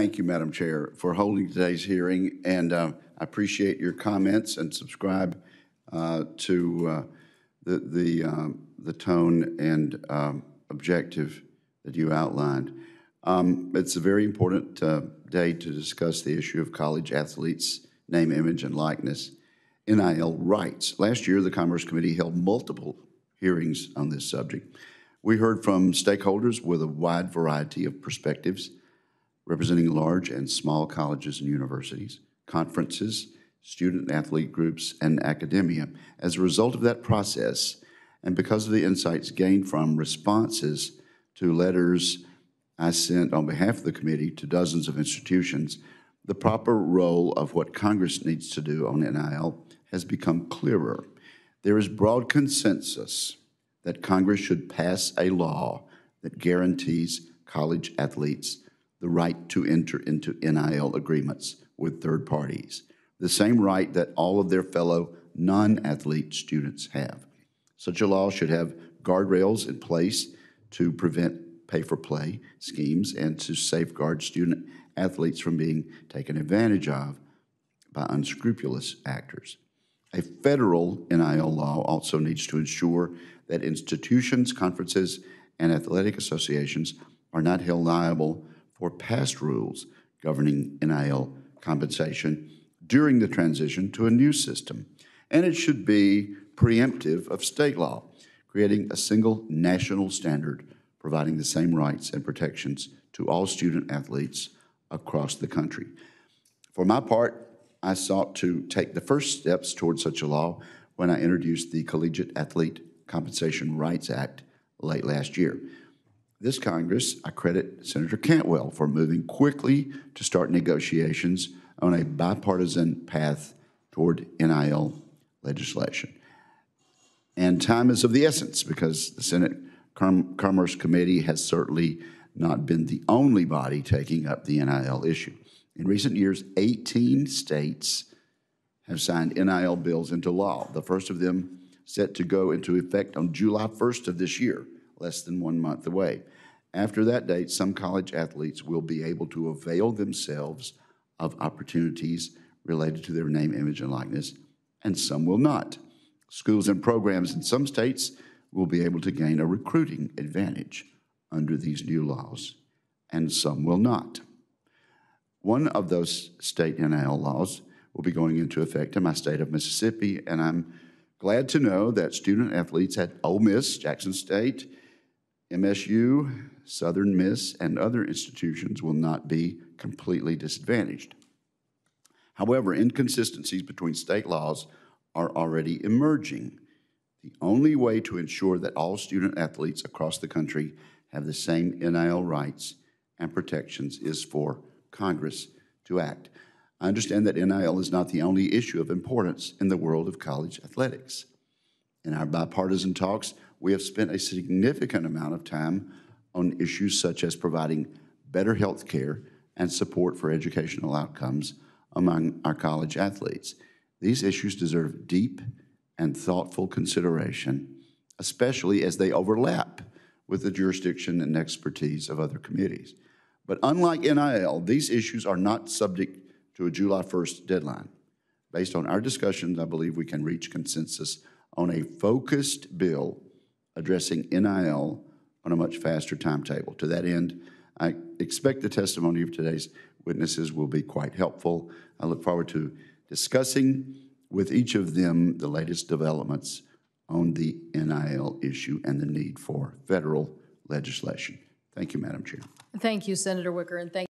Thank you, Madam Chair, for holding today's hearing, and I appreciate your comments and subscribe to the tone and objective that you outlined. It's a very important day to discuss the issue of college athletes' name, image, and likeness, NIL rights. Last year, the Commerce Committee held multiple hearings on this subject. We heard from stakeholders with a wide variety of perspectives, representing large and small colleges and universities, conferences, student athlete groups, and academia. As a result of that process, and because of the insights gained from responses to letters I sent on behalf of the committee to dozens of institutions, the proper role of what Congress needs to do on NIL has become clearer. There is broad consensus that Congress should pass a law that guarantees college athletes the right to enter into NIL agreements with third parties, the same right that all of their fellow non-athlete students have. Such a law should have guardrails in place to prevent pay-for-play schemes and to safeguard student athletes from being taken advantage of by unscrupulous actors. A federal NIL law also needs to ensure that institutions, conferences, and athletic associations are not held liable for past rules governing NIL compensation during the transition to a new system. And it should be preemptive of state law, creating a single national standard providing the same rights and protections to all student athletes across the country. For my part, I sought to take the first steps towards such a law when I introduced the Collegiate Athlete Compensation Rights Act late last year. This Congress, I credit Senator Cantwell for moving quickly to start negotiations on a bipartisan path toward NIL legislation. And time is of the essence because the Senate Commerce Committee has certainly not been the only body taking up the NIL issue. In recent years, 18 states have signed NIL bills into law, the first of them set to go into effect on July 1st of this year, less than 1 month away. After that date, some college athletes will be able to avail themselves of opportunities related to their name, image, and likeness, and some will not. Schools and programs in some states will be able to gain a recruiting advantage under these new laws, and some will not. One of those state NIL laws will be going into effect in my state of Mississippi, and I'm glad to know that student athletes at Ole Miss, Jackson State, MSU, Southern Miss, and other institutions will not be completely disadvantaged. However, inconsistencies between state laws are already emerging. The only way to ensure that all student athletes across the country have the same NIL rights and protections is for Congress to act. I understand that NIL is not the only issue of importance in the world of college athletics. In our bipartisan talks, we have spent a significant amount of time on issues such as providing better health care and support for educational outcomes among our college athletes. These issues deserve deep and thoughtful consideration, especially as they overlap with the jurisdiction and expertise of other committees. But unlike NIL, these issues are not subject to a July 1st deadline. Based on our discussions, I believe we can reach consensus on a focused bill addressing NIL on a much faster timetable. To that end, I expect the testimony of today's witnesses will be quite helpful. I look forward to discussing with each of them the latest developments on the NIL issue and the need for federal legislation. Thank you, Madam Chair. Thank you, Senator Wicker, and thank